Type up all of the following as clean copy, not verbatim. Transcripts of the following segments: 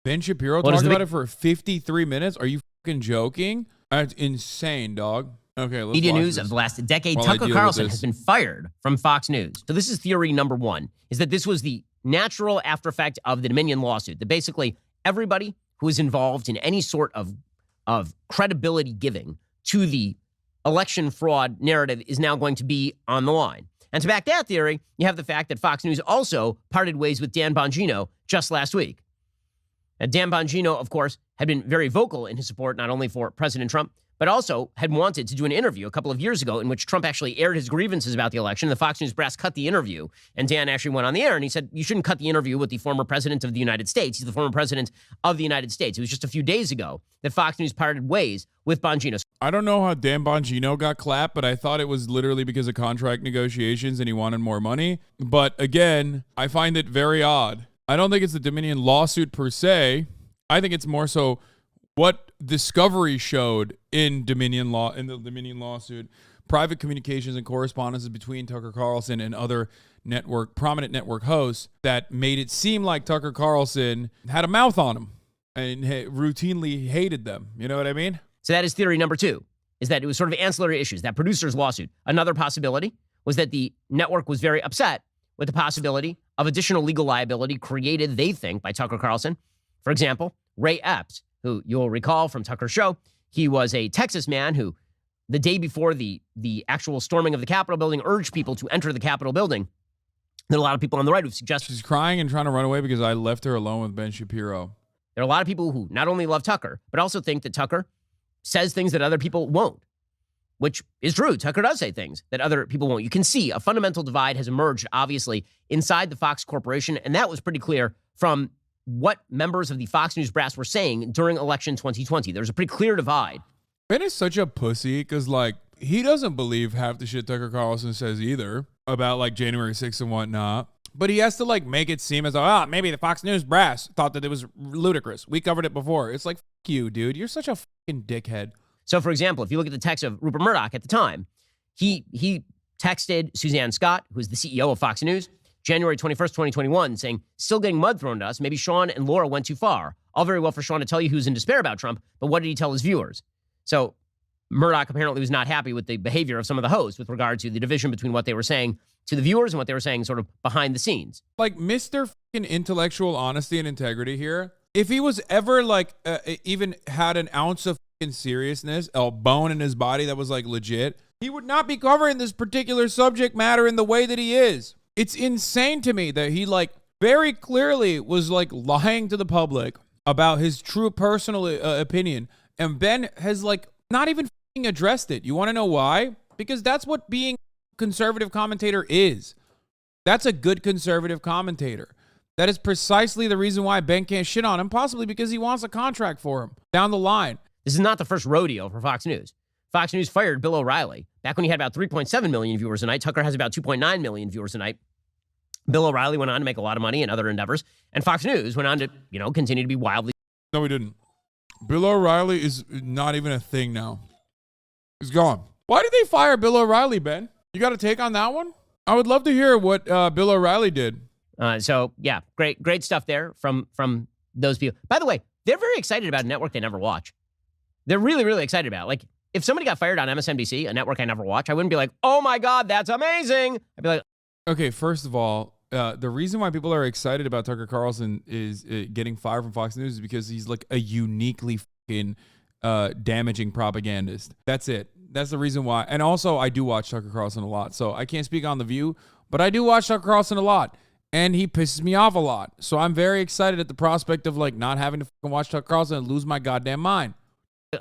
Ben Shapiro talked about it for 53 minutes? Are you fucking joking? That's insane, dog. Okay, let's media watch news this. of the last decade, Tucker Carlson has been fired from Fox News. So this is theory number one, is that this was the natural after effect of the Dominion lawsuit, that basically everybody who is involved in any sort of credibility giving to the election fraud narrative is now going to be on the line. And to back that theory, you have the fact that Fox News also parted ways with Dan Bongino just last week. Now, Dan Bongino, of course, had been very vocal in his support not only for President Trump, but also had wanted to do an interview a couple of years ago in which Trump actually aired his grievances about the election. The Fox News brass cut the interview, and Dan actually went on the air, and he said, you shouldn't cut the interview with the former president of the United States. He's the former president of the United States. It was just a few days ago that Fox News parted ways with Bongino. I don't know how Dan Bongino got clapped, but I thought it was literally because of contract negotiations and he wanted more money. But again, I find it very odd. I don't think it's the Dominion lawsuit per se. I think it's more so what Discovery showed in the Dominion lawsuit, private communications and correspondences between Tucker Carlson and other prominent network hosts that made it seem like Tucker Carlson had a mouth on him and routinely hated them. You know what I mean? So that is theory number two, is that it was sort of ancillary issues, that producer's lawsuit. Another possibility was that the network was very upset with the possibility of additional legal liability created, they think, by Tucker Carlson. For example, Ray Epps, who you'll recall from Tucker's show, he was a Texas man who, the day before the actual storming of the Capitol building, urged people to enter the Capitol building. There are a lot of people on the right who've suggested... She's crying and trying to run away because I left her alone with Ben Shapiro. There are a lot of people who not only love Tucker, but also think that Tucker says things that other people won't, which is true. Tucker does say things that other people won't. You can see a fundamental divide has emerged, obviously, inside the Fox Corporation, and that was pretty clear from what members of the Fox News brass were saying during election 2020. There's a pretty clear divide. Ben is such a pussy because, like, he doesn't believe half the shit Tucker Carlson says either about, like, January 6th and whatnot. But he has to, like, make it seem as though, maybe the Fox News brass thought that it was ludicrous. We covered it before. It's like, fuck you, dude. You're such a fucking dickhead. So, for example, if you look at the text of Rupert Murdoch at the time, he texted Suzanne Scott, who is the CEO of Fox News, January 21st, 2021, saying, still getting mud thrown to us. Maybe Sean and Laura went too far. All very well for Sean to tell you he was in despair about Trump, but what did he tell his viewers? So Murdoch apparently was not happy with the behavior of some of the hosts with regard to the division between what they were saying to the viewers and what they were saying sort of behind the scenes. Like, Mr. fucking intellectual honesty and integrity here, if he was ever, like, even had an ounce of fucking seriousness, a bone in his body that was, like, legit, he would not be covering this particular subject matter in the way that he is. It's insane to me that he, like, very clearly was, like, lying to the public about his true personal opinion. And Ben has, like, not even fucking addressed it. You want to know why? Because that's what being a conservative commentator is. That's a good conservative commentator. That is precisely the reason why Ben can't shit on him, possibly because he wants a contract for him down the line. This is not the first rodeo for Fox News. Fox News fired Bill O'Reilly. Back when he had about 3.7 million viewers a night, Tucker has about 2.9 million viewers a night. Bill O'Reilly went on to make a lot of money in other endeavors, and Fox News went on to, continue to be wildly... No, he didn't. Bill O'Reilly is not even a thing now. He's gone. Why did they fire Bill O'Reilly, Ben? You got a take on that one? I would love to hear what Bill O'Reilly did. So, yeah, great stuff there from those people. By the way, they're very excited about a network they never watch. They're really, really excited about it. Like, if somebody got fired on MSNBC, a network I never watch, I wouldn't be like, oh my God, that's amazing. I'd be like... Okay, first of all, the reason why people are excited about Tucker Carlson is getting fired from Fox News is because he's like a uniquely fucking damaging propagandist. That's it. That's the reason why. And also, I do watch Tucker Carlson a lot, so I can't speak on The View, but I do watch Tucker Carlson a lot, and he pisses me off a lot. So I'm very excited at the prospect of, like, not having to fucking watch Tucker Carlson and lose my goddamn mind.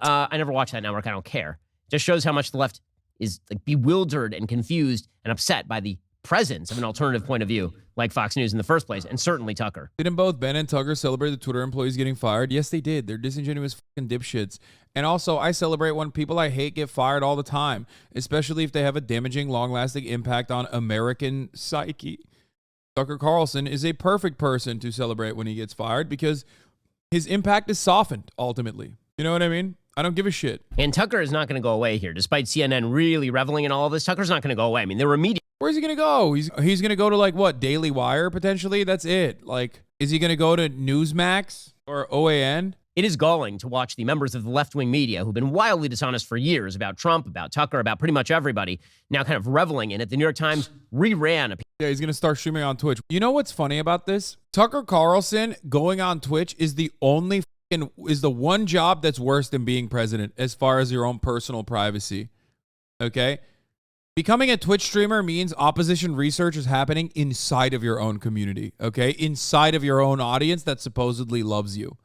I never watch that network. I don't care. Just shows how much the left is, like, bewildered and confused and upset by the presence of an alternative point of view like Fox News in the first place, and certainly Tucker. Didn't both Ben and Tucker celebrate the Twitter employees getting fired? Yes, they did. They're disingenuous fucking dipshits. And also, I celebrate when people I hate get fired all the time, especially if they have a damaging, long-lasting impact on American psyche. Tucker Carlson is a perfect person to celebrate when he gets fired because his impact is softened, ultimately. You know what I mean? I don't give a shit. And Tucker is not going to go away here. Despite CNN really reveling in all of this, Tucker's not going to go away. I mean, they were immediate. Where's he going to go? He's going to go to, like, what, Daily Wire, potentially? That's it. Like, Is he going to go to Newsmax or OAN? It is galling to watch the members of the left-wing media who've been wildly dishonest for years about Trump, about Tucker, about pretty much everybody, now kind of reveling in it. The New York Times reran a... Yeah, he's going to start streaming on Twitch. You know what's funny about this? Tucker Carlson going on Twitch is the one job that's worse than being president as far as your own personal privacy. Okay? Becoming a Twitch streamer means opposition research is happening inside of your own community. Okay? Inside of your own audience that supposedly loves you.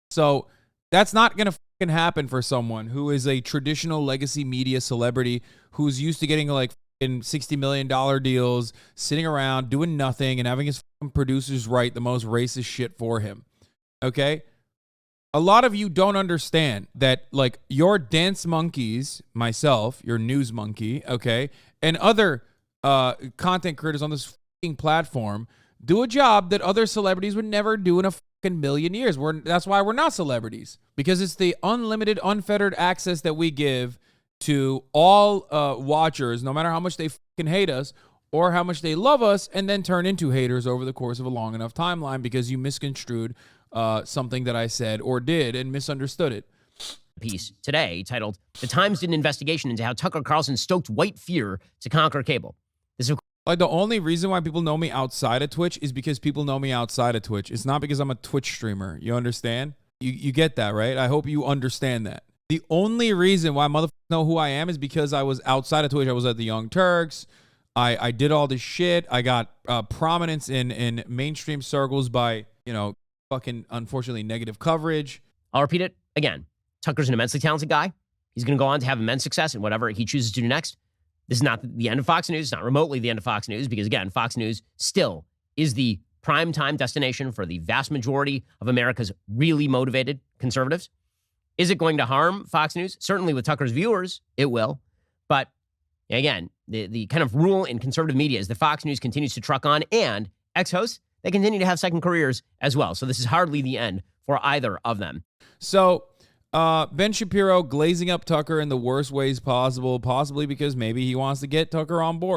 So that's not going to happen for someone who is a traditional legacy media celebrity who's used to getting like $60 million deals, sitting around doing nothing and having his producers write the most racist shit for him. Okay? A lot of you don't understand that like your dance monkeys, myself, your news monkey, okay, and other content creators on this platform do a job that other celebrities would never do in a million years. That's why we're not celebrities, because it's the unlimited, unfettered access that we give to all watchers, no matter how much they hate us or how much they love us, and then turn into haters over the course of a long enough timeline because you misconstrued something that I said or did and misunderstood it. Piece today titled, "The Times did an investigation into how Tucker Carlson stoked white fear to conquer cable." This is like the only reason why people know me outside of Twitch is because people know me outside of Twitch. It's not because I'm a Twitch streamer. You understand? You get that, right? I hope you understand that. The only reason why motherfuckers know who I am is because I was outside of Twitch. I was at the Young Turks. I did all this shit. I got prominence in mainstream circles by, you know, fucking unfortunately negative coverage. I'll repeat it again. Tucker's an immensely talented guy. He's going to go on to have immense success in whatever he chooses to do next. This is not the end of Fox News. It's not remotely the end of Fox News because, again, Fox News still is the prime-time destination for the vast majority of America's really motivated conservatives. Is it going to harm Fox News? Certainly with Tucker's viewers, it will. But, again, the kind of rule in conservative media is that Fox News continues to truck on, and ex-hosts, they continue to have second careers as well. So this is hardly the end for either of them. So Ben Shapiro glazing up Tucker in the worst ways possible, possibly because maybe he wants to get Tucker on board.